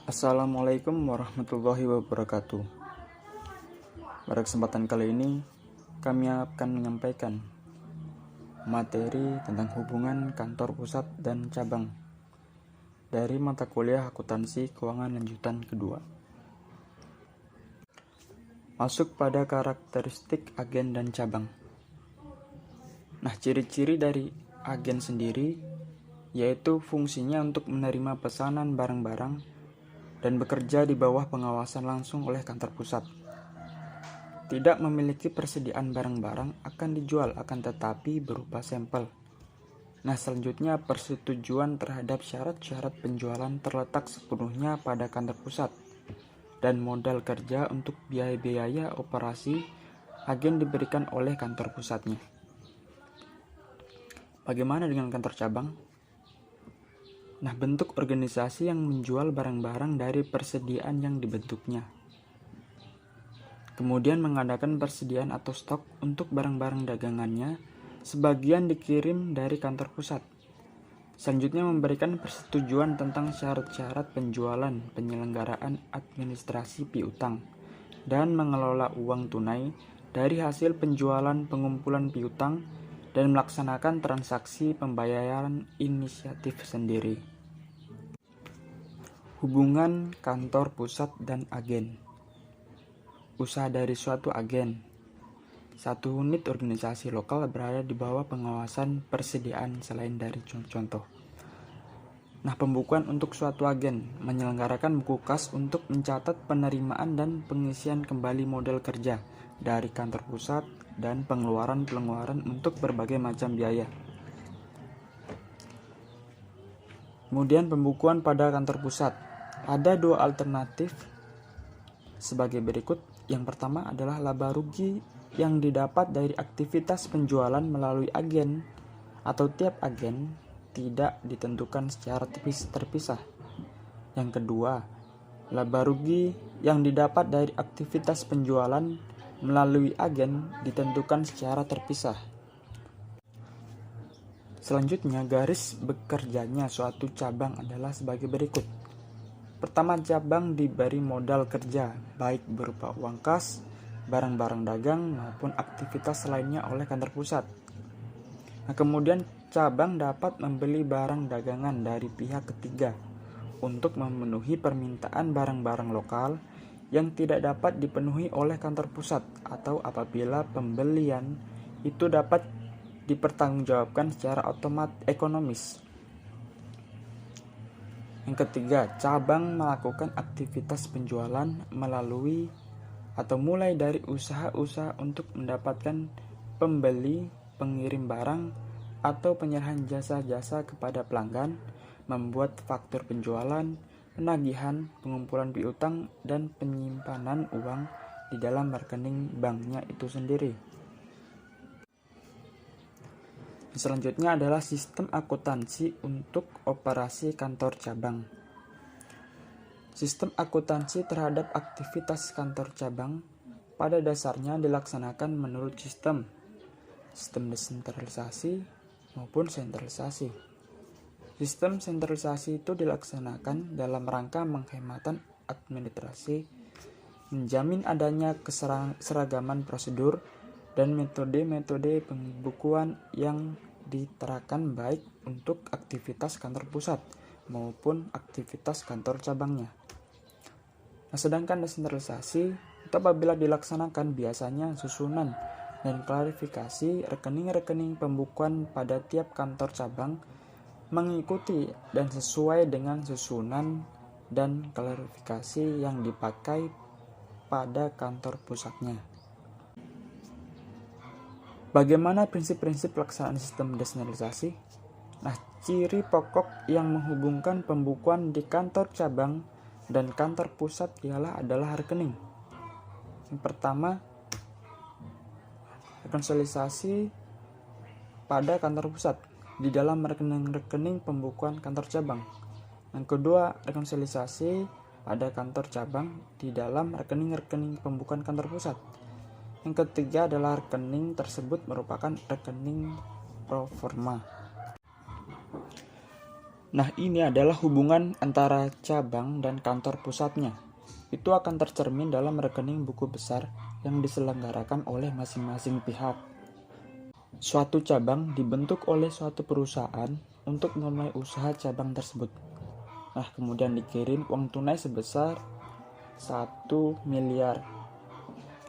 Assalamualaikum warahmatullahi wabarakatuh. Pada kesempatan kali ini, kami akan menyampaikan materi tentang hubungan kantor pusat dan cabang dari mata kuliah Akuntansi Keuangan Lanjutan Kedua. Masuk pada karakteristik agen dan cabang. Nah, ciri-ciri dari agen sendiri yaitu fungsinya untuk menerima pesanan barang-barang dan bekerja di bawah pengawasan langsung oleh kantor pusat. Tidak memiliki persediaan barang-barang akan dijual, akan tetapi berupa sampel. Nah, selanjutnya persetujuan terhadap syarat-syarat penjualan terletak sepenuhnya pada kantor pusat, dan modal kerja untuk biaya-biaya operasi agen diberikan oleh kantor pusatnya. Bagaimana dengan kantor cabang? Nah, bentuk organisasi yang menjual barang-barang dari persediaan yang dibentuknya. Kemudian mengadakan persediaan atau stok untuk barang-barang dagangannya, sebagian dikirim dari kantor pusat. Selanjutnya memberikan persetujuan tentang syarat-syarat penjualan, penyelenggaraan administrasi piutang, dan mengelola uang tunai dari hasil penjualan pengumpulan piutang dan melaksanakan transaksi pembayaran inisiatif sendiri. Hubungan kantor pusat dan agen. Usaha dari suatu agen. Satu unit organisasi lokal berada di bawah pengawasan persediaan selain dari contoh. Nah, pembukuan untuk suatu agen menyelenggarakan buku kas untuk mencatat penerimaan dan pengisian kembali modal kerja dari kantor pusat dan pengeluaran-pengeluaran untuk berbagai macam biaya. Kemudian pembukuan pada kantor pusat. Ada dua alternatif sebagai berikut. Yang pertama adalah laba rugi yang didapat dari aktivitas penjualan melalui agen atau tiap agen tidak ditentukan secara terpisah. Yang kedua, laba rugi yang didapat dari aktivitas penjualan melalui agen ditentukan secara terpisah. Selanjutnya, garis bekerjanya suatu cabang adalah sebagai berikut. Pertama, cabang diberi modal kerja, baik berupa uang kas, barang-barang dagang, maupun aktivitas lainnya oleh kantor pusat. Nah, kemudian cabang dapat membeli barang dagangan dari pihak ketiga untuk memenuhi permintaan barang-barang lokal yang tidak dapat dipenuhi oleh kantor pusat, atau apabila pembelian itu dapat dipertanggungjawabkan secara ekonomis. Yang ketiga, cabang melakukan aktivitas penjualan melalui atau mulai dari usaha-usaha untuk mendapatkan pembeli, pengirim barang, atau penyerahan jasa-jasa kepada pelanggan, membuat faktur penjualan, penagihan, pengumpulan piutang, dan penyimpanan uang di dalam rekening banknya itu sendiri. Selanjutnya adalah sistem akuntansi untuk operasi kantor cabang. Sistem akuntansi terhadap aktivitas kantor cabang pada dasarnya dilaksanakan menurut sistem desentralisasi maupun sentralisasi. Sistem sentralisasi itu dilaksanakan dalam rangka menghematan administrasi, menjamin adanya keseragaman prosedur dan metode-metode pembukuan yang diterapkan baik untuk aktivitas kantor pusat maupun aktivitas kantor cabangnya. Nah, sedangkan desentralisasi itu apabila dilaksanakan biasanya susunan dan klarifikasi rekening-rekening pembukuan pada tiap kantor cabang mengikuti dan sesuai dengan susunan dan klarifikasi yang dipakai pada kantor pusatnya. Bagaimana prinsip-prinsip pelaksanaan sistem desentralisasi? Nah, ciri pokok yang menghubungkan pembukuan di kantor cabang dan kantor pusat adalah rekening. Yang pertama, rekonsiliasi pada kantor pusat di dalam rekening-rekening pembukuan kantor cabang. Yang kedua, rekonsiliasi pada kantor cabang di dalam rekening-rekening pembukuan kantor pusat. Yang ketiga adalah rekening tersebut merupakan rekening pro forma. Nah, ini adalah hubungan antara cabang dan kantor pusatnya. Itu akan tercermin dalam rekening buku besar yang diselenggarakan oleh masing-masing pihak. Suatu cabang dibentuk oleh suatu perusahaan untuk memulai usaha cabang tersebut. Nah, kemudian dikirim uang tunai sebesar 1 miliar.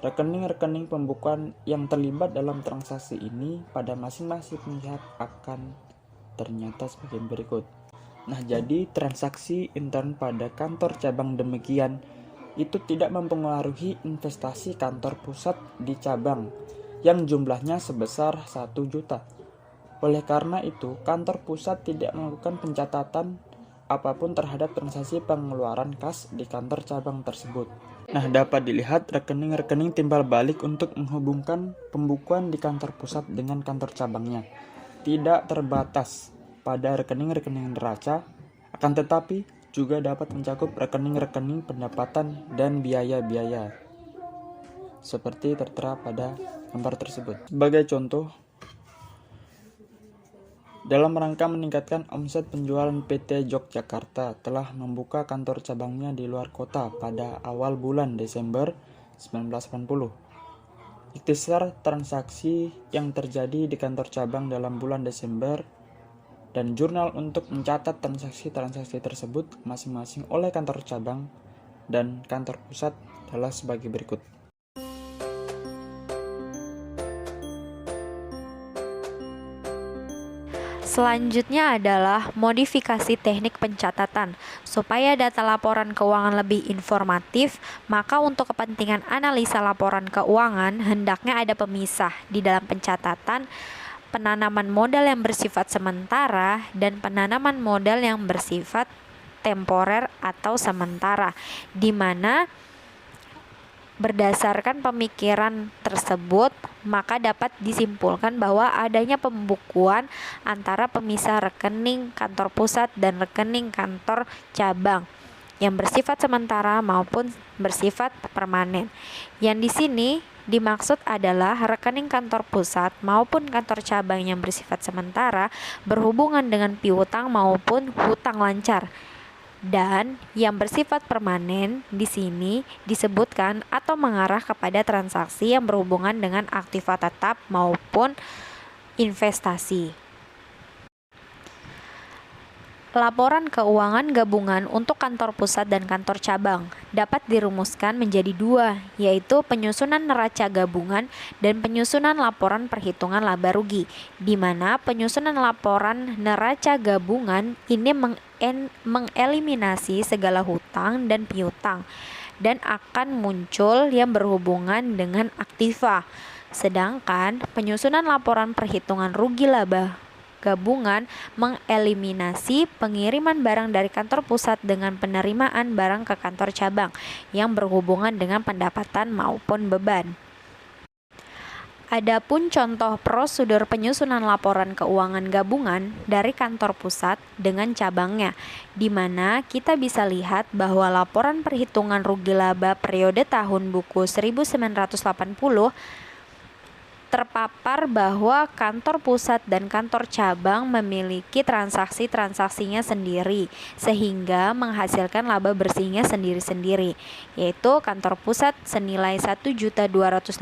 Rekening-rekening pembukuan yang terlibat dalam transaksi ini pada masing-masing pihak akan ternyata sebagai berikut. Nah, jadi transaksi intern pada kantor cabang demikian itu tidak mempengaruhi investasi kantor pusat di cabang yang jumlahnya sebesar 1 juta. Oleh karena itu, kantor pusat tidak melakukan pencatatan apapun terhadap transaksi pengeluaran kas di kantor cabang tersebut. Nah, dapat dilihat rekening-rekening timbal balik untuk menghubungkan pembukuan di kantor pusat dengan kantor cabangnya. Tidak terbatas pada rekening-rekening neraca, akan tetapi juga dapat mencakup rekening-rekening pendapatan dan biaya-biaya, seperti tertera pada gambar tersebut. Sebagai contoh, dalam rangka meningkatkan omset penjualan PT Yogyakarta telah membuka kantor cabangnya di luar kota pada awal bulan Desember 1980. Ikhtisar transaksi yang terjadi di kantor cabang dalam bulan Desember dan jurnal untuk mencatat transaksi-transaksi tersebut masing-masing oleh kantor cabang dan kantor pusat adalah sebagai berikut. Selanjutnya adalah modifikasi teknik pencatatan. Supaya data laporan keuangan lebih informatif, maka untuk kepentingan analisa laporan keuangan, hendaknya ada pemisah di dalam pencatatan penanaman modal yang bersifat sementara dan penanaman modal yang bersifat temporer atau sementara, di mana berdasarkan pemikiran tersebut, maka dapat disimpulkan bahwa adanya pembukuan antara pemisah rekening kantor pusat dan rekening kantor cabang yang bersifat sementara maupun bersifat permanen. Yang di sini dimaksud adalah rekening kantor pusat maupun kantor cabang yang bersifat sementara berhubungan dengan piutang maupun hutang lancar. Dan yang bersifat permanen di sini disebutkan atau mengarah kepada transaksi yang berhubungan dengan aktiva tetap maupun investasi. Laporan keuangan gabungan untuk kantor pusat dan kantor cabang dapat dirumuskan menjadi 2, yaitu penyusunan neraca gabungan dan penyusunan laporan perhitungan laba rugi, di mana penyusunan laporan neraca gabungan ini mengeliminasi segala hutang dan piutang dan akan muncul yang berhubungan dengan aktiva. Sedangkan penyusunan laporan perhitungan rugi laba gabungan mengeliminasi pengiriman barang dari kantor pusat dengan penerimaan barang ke kantor cabang yang berhubungan dengan pendapatan maupun beban. Adapun contoh prosedur penyusunan laporan keuangan gabungan dari kantor pusat dengan cabangnya, di mana kita bisa lihat bahwa laporan perhitungan rugi laba periode tahun buku 1980 terpapar bahwa kantor pusat dan kantor cabang memiliki transaksi-transaksinya sendiri sehingga menghasilkan laba bersihnya sendiri-sendiri, yaitu kantor pusat senilai 1.250.000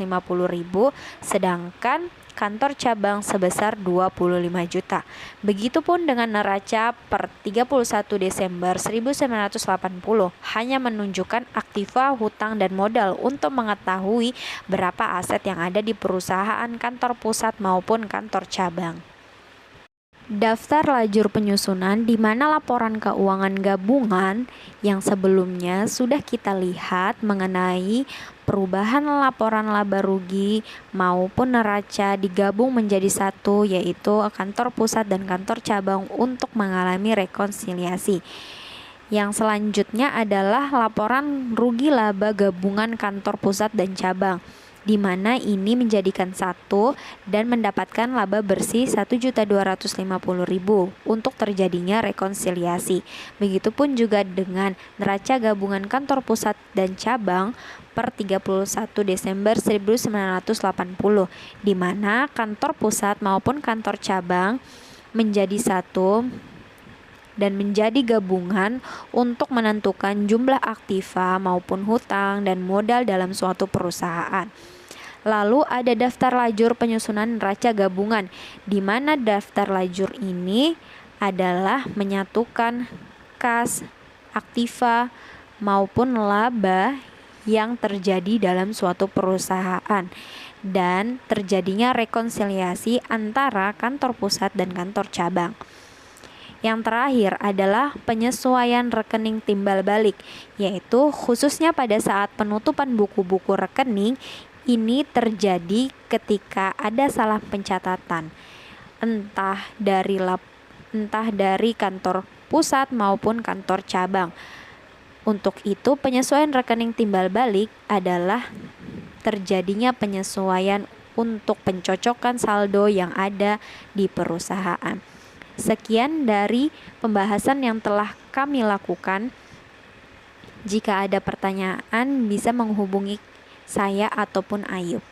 sedangkan kantor cabang sebesar 25 juta. Begitupun dengan neraca per 31 Desember 1980 hanya menunjukkan aktiva, hutang, dan modal untuk mengetahui berapa aset yang ada di perusahaan kantor pusat maupun kantor cabang. Daftar lajur penyusunan di mana laporan keuangan gabungan yang sebelumnya sudah kita lihat mengenai perubahan laporan laba rugi maupun neraca digabung menjadi satu, yaitu kantor pusat dan kantor cabang untuk mengalami rekonsiliasi. Yang selanjutnya adalah laporan rugi laba gabungan kantor pusat dan cabang, di mana ini menjadikan satu dan mendapatkan laba bersih 1.250.000 untuk terjadinya rekonsiliasi. Begitupun juga dengan neraca gabungan kantor pusat dan cabang per 31 Desember 1980, di mana kantor pusat maupun kantor cabang menjadi satu dan menjadi gabungan untuk menentukan jumlah aktiva maupun hutang dan modal dalam suatu perusahaan. Lalu ada daftar lajur penyusunan neraca gabungan, di mana daftar lajur ini adalah menyatukan kas, aktiva, maupun laba yang terjadi dalam suatu perusahaan dan terjadinya rekonsiliasi antara kantor pusat dan kantor cabang. Yang terakhir adalah penyesuaian rekening timbal balik, yaitu khususnya pada saat penutupan buku-buku rekening ini terjadi ketika ada salah pencatatan, entah dari kantor pusat maupun kantor cabang. Untuk itu, penyesuaian rekening timbal balik adalah terjadinya penyesuaian untuk pencocokan saldo yang ada di perusahaan. Sekian dari pembahasan yang telah kami lakukan. Jika ada pertanyaan, bisa menghubungi saya ataupun Ayub.